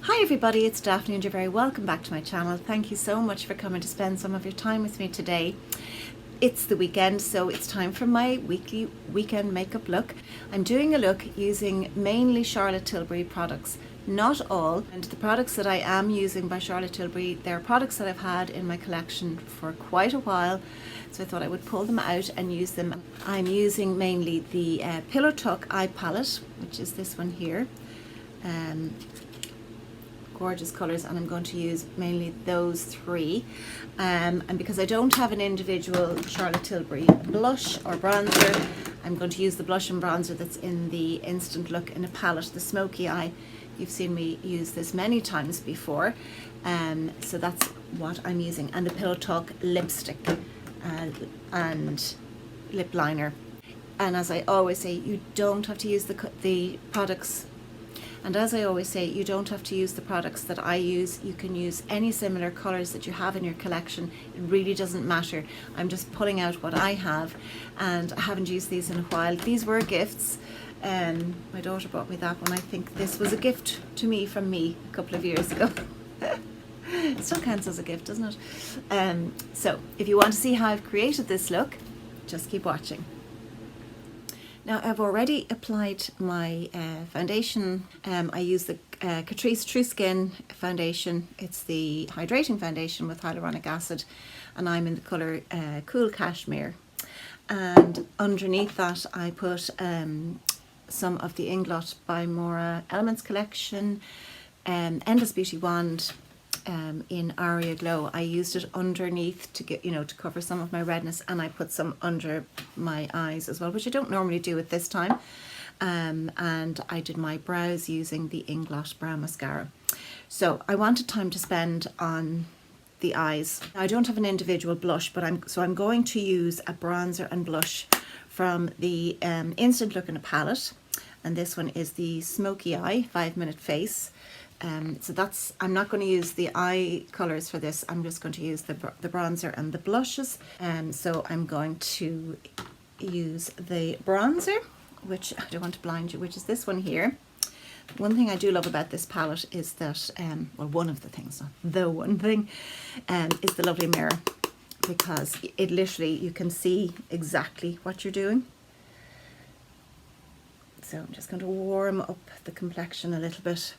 Hi everybody, it's Daphne and you're very welcome back to my channel. Thank you so much for coming to spend some of your time with me today. It's the weekend, so it's time for my weekly weekend makeup look. I'm doing a look using mainly Charlotte Tilbury products. Not all, and the products that I am using by Charlotte Tilbury, they're products that I've had in my collection for quite a while, so I thought I would pull them out and use them. I'm using mainly the Pillow Talk eye palette, which is this one here. Gorgeous colours, and I'm going to use mainly those three, and because I don't have an individual Charlotte Tilbury blush or bronzer, I'm going to use the blush and bronzer that's in the Instant Look in a palette, the Smoky Eye. You've seen me use this many times before, so that's what I'm using, and the Pillow Talk lipstick and lip liner. And as I always say, you don't have to use the products. And as I always say, you don't have to use the products that I use. You can use any similar colours that you have in your collection. It really doesn't matter. I'm just pulling out what I have, and I haven't used these in a while. These were gifts. My daughter bought me that one. I think this was a gift to me from me a couple of years ago. It still counts as a gift, doesn't it? So if you want to see how I've created this look, just keep watching. Now I've already applied my foundation. I use the Catrice True Skin foundation. It's the hydrating foundation with hyaluronic acid, and I'm in the colour Cool Cashmere. And underneath that I put some of the Inglot by Maura Elements collection, Endless Beauty Wand in Aria Glow. I used it underneath to get, to cover some of my redness, and I put some under my eyes as well, which I don't normally do at this time. And I did my brows using the Inglot Brow Mascara. So I wanted time to spend on the eyes. I don't have an individual blush, but I'm going to use a bronzer and blush from the Instant Look in a palette, and this one is the Smoky Eye 5 Minute Face. So that's, I'm not going to use the eye colours for this. I'm just going to use the bronzer and the blushes. So I'm going to use the bronzer, which I don't want to blind you, which is this one here. One thing I do love about this palette is that, well, one of the things, not the one thing, is the lovely mirror, because it literally, you can see exactly what you're doing. So I'm just going to warm up the complexion a little bit.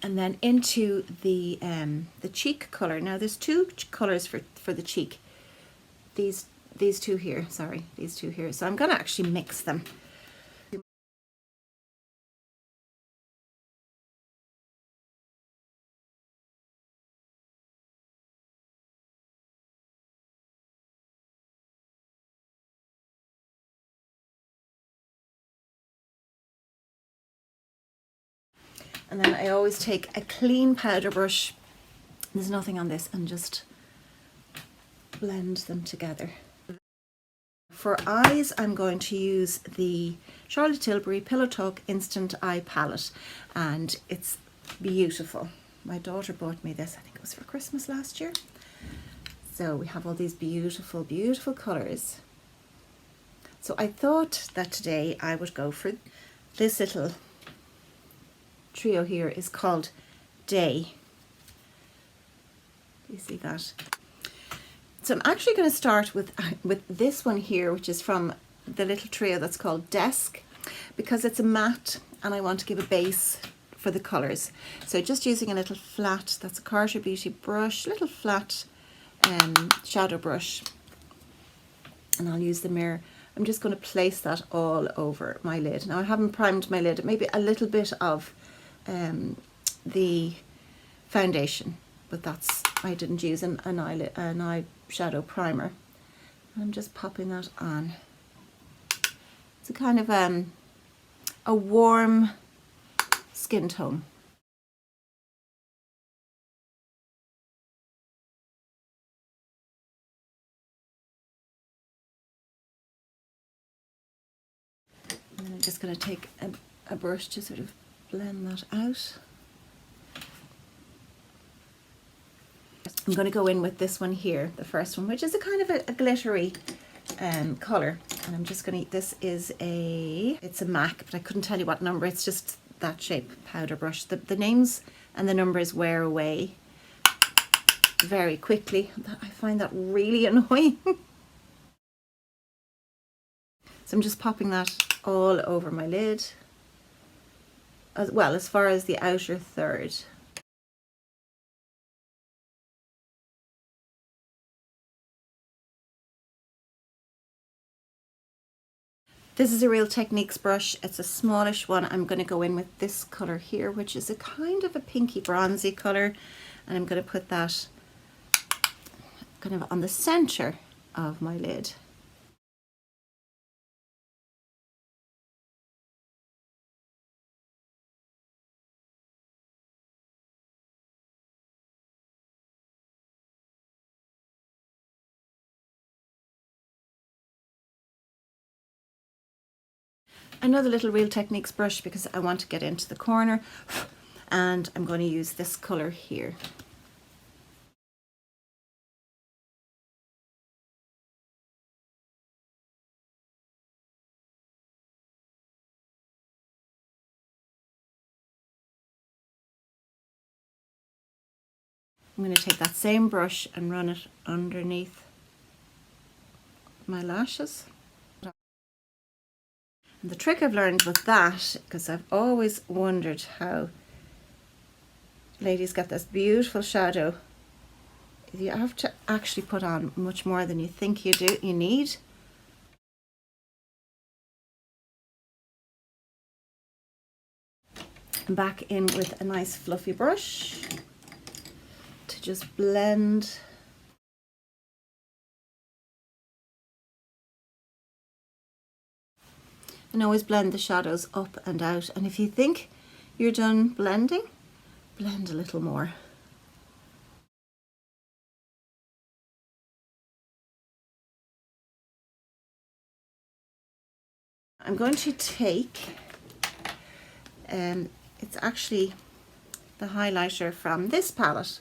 And then into the cheek colour. Now there's two colours for the cheek. These two here, sorry, these two here. So I'm going to actually mix them. And then I always take a clean powder brush, there's nothing on this, and just blend them together. For eyes, I'm going to use the Charlotte Tilbury Pillow Talk Instant Eye Palette, and it's beautiful. My daughter bought me this, I think it was for Christmas last year. So we have all these beautiful, beautiful colours. So I thought that today I would go for this little trio here, is called Day. Do you see that? So I'm actually going to start with this one here, which is from the little trio that's called Desk, because it's a matte and I want to give a base for the colours. So just using a little flat, that's a Carter Beauty brush, little flat shadow brush, and I'll use the mirror. I'm just going to place that all over my lid. Now I haven't primed my lid, maybe a little bit of the foundation, but that's, I didn't use an eyeshadow primer. I'm just popping that on. It's a kind of a warm skin tone. And then I'm just going to take a brush to sort of blend that out. I'm going to go in with this one here, the first one, which is a kind of a glittery colour. And I'm just going to, it's a MAC, but I couldn't tell you what number. It's just that shape powder brush. The names and the numbers wear away very quickly. I find that really annoying. So I'm just popping that all over my lid, as well as far as the outer third. This is a Real Techniques brush. It's a smallish one. I'm going to go in with this colour here, which is a kind of a pinky bronzy colour, and I'm going to put that kind of on the centre of my lid. Another little Real Techniques brush because I want to get into the corner, and I'm going to use this colour here. I'm going to take that same brush and run it underneath my lashes. And the trick I've learned with that, because I've always wondered how ladies get this beautiful shadow, you have to actually put on much more than you think you need. Back in with a nice fluffy brush to just blend. And always blend the shadows up and out. And if you think you're done blending, blend a little more. I'm going to take, it's actually the highlighter from this palette.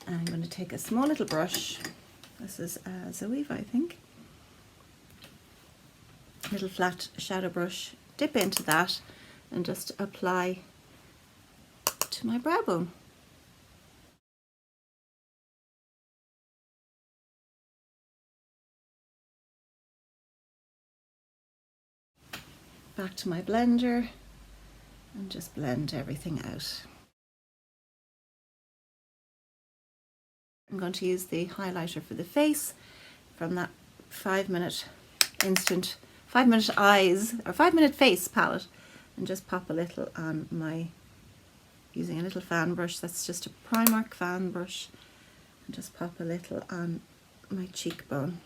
And I'm going to take a small little brush. This is Zoeva, I think. Little flat shadow brush, dip into that and just apply to my brow bone. Back to my blender and just blend everything out. I'm going to use the highlighter for the face from that 5-minute eyes or 5-minute face palette, and just pop a little on my, using a little fan brush. That's just a Primark fan brush, and just pop a little on my cheekbone.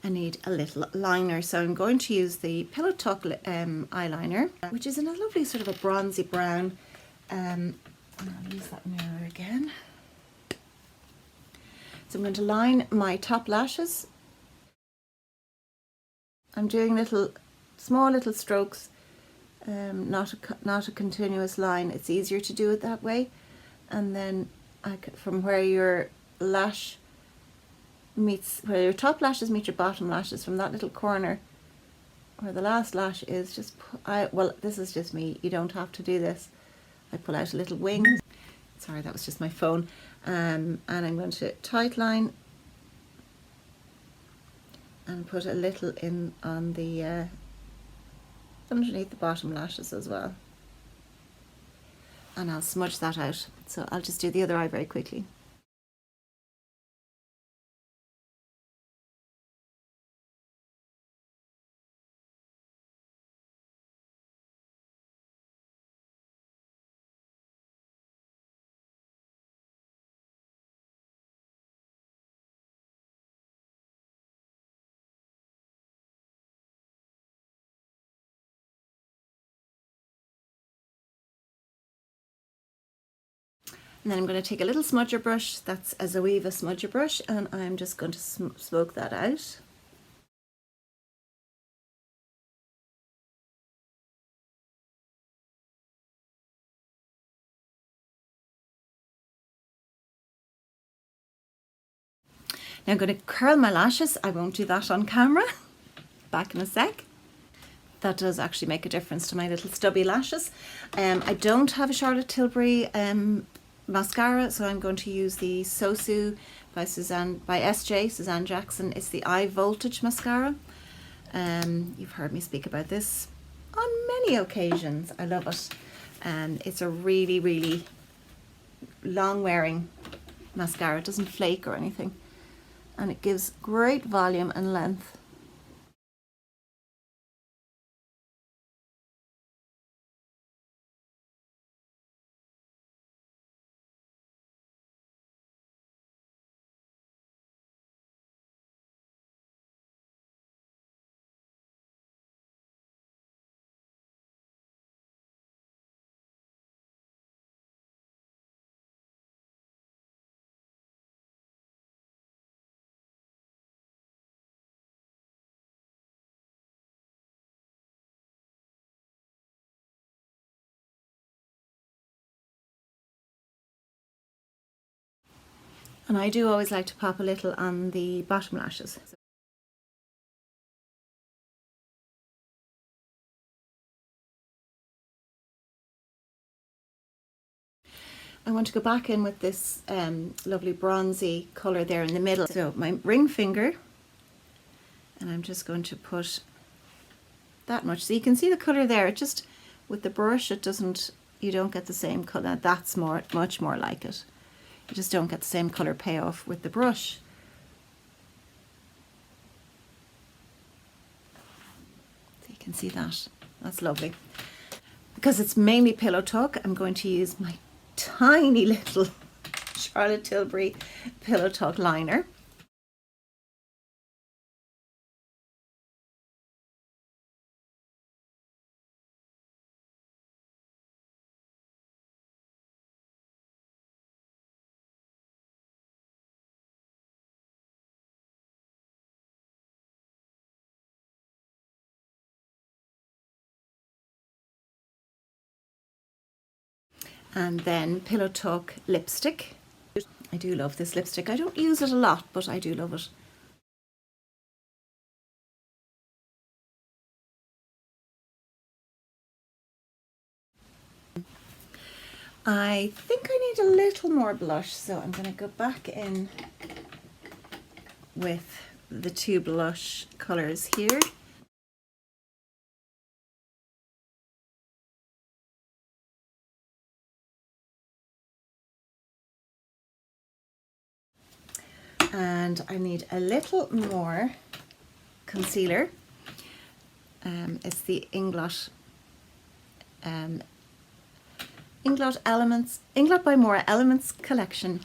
I need a little liner, so I'm going to use the Pillow Talk eyeliner, which is in a lovely sort of a bronzy brown. And I'll use that mirror again. So I'm going to line my top lashes. I'm doing small little strokes, not a continuous line. It's easier to do it that way. And then from where your lash meets, where your top lashes meet your bottom lashes, from that little corner where the last lash is, just well, this is just me, you don't have to do this. I pull out a little wing. Sorry, that was just my phone. And I'm going to tight line and put a little in on the underneath the bottom lashes as well. And I'll smudge that out. So I'll just do the other eye very quickly. And then I'm going to take a little smudger brush, that's a Zoeva smudger brush, and I'm just going to smoke that out. Now I'm going to curl my lashes. I won't do that on camera. Back in a sec. That does actually make a difference to my little stubby lashes. I don't have a Charlotte Tilbury mascara, so I'm going to use the Sosu by SJ, Suzanne Jackson. It's the Eye Voltage mascara. You've heard me speak about this on many occasions. I love it. It's a really, really long wearing mascara. It doesn't flake or anything, and it gives great volume and length. And I do always like to pop a little on the bottom lashes. I want to go back in with this lovely bronzy colour there in the middle. So my ring finger, and I'm just going to put that much. So you can see the colour there. It just, with the brush, it doesn't, you don't get the same colour. That's much more like it. You just don't get the same colour payoff with the brush. So you can see that. That's lovely. Because it's mainly Pillow Talk, I'm going to use my tiny little Charlotte Tilbury Pillow Talk liner. And then Pillow Talk lipstick. I do love this lipstick. I don't use it a lot, but I do love it. I think I need a little more blush, so I'm going to go back in with the two blush colours here. And I need a little more concealer. It's the Inglot by Maura Elements Collection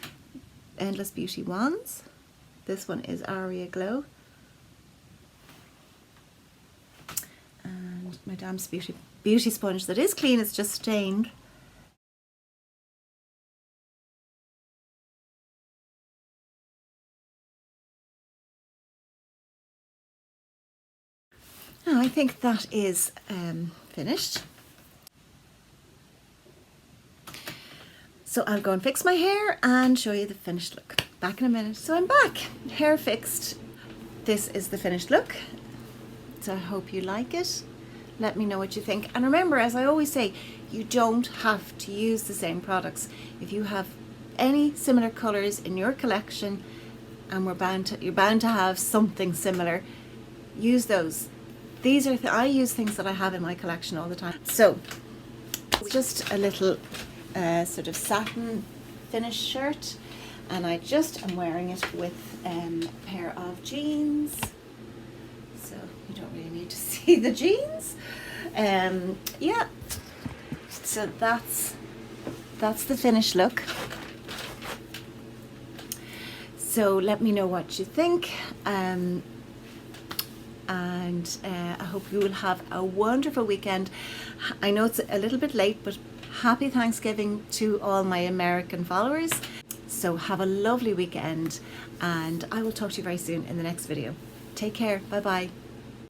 Endless Beauty Wands. This one is Aria Glow. And my Dam's beauty sponge that is clean, it's just stained. Now I think that is finished. So I'll go and fix my hair and show you the finished look. Back in a minute. So I'm back, hair fixed. This is the finished look. So I hope you like it. Let me know what you think. And remember, as I always say, you don't have to use the same products. If you have any similar colours in your collection, and you're bound to have something similar, use those. These are I use things that I have in my collection all the time. So it's just a little sort of satin finish shirt, and I just am wearing it with a pair of jeans, so you don't really need to see the jeans. Yeah, so that's the finished look. So let me know what you think, and I hope you will have a wonderful weekend. I know it's a little bit late, but happy Thanksgiving to all my American followers. So have a lovely weekend, and I will talk to you very soon in the next video. Take care. Bye bye.